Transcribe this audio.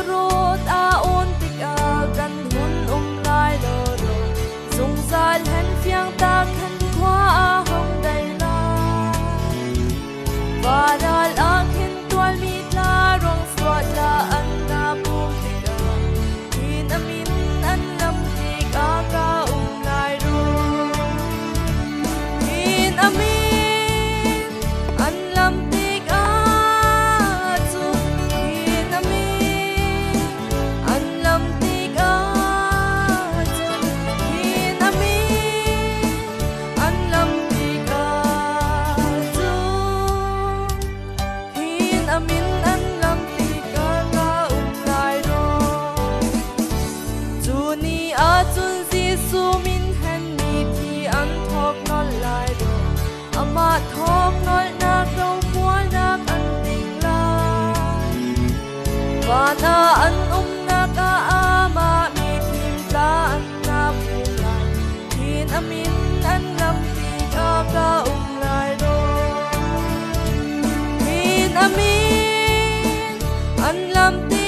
rot a on tik a kan hun lai lo ro zung zal hen fiang ta khan khwa a hong dai la varal a khin twal mi la rong swat la an na pum tik a in amin an lam tik a ka lai ro in amin an lam tik a chu in amin an lam tik a chu in amin an lam tik a chu in amin an lam tik a ka lai ro chu ni a chun Giêsu min hen mi thi an thok non lai ro ama thok nol na kau mual na kan ting lai và na an na ka ama mi thim la an na pu lai hin amin an lam ti ka lai ro hin amin an lam ti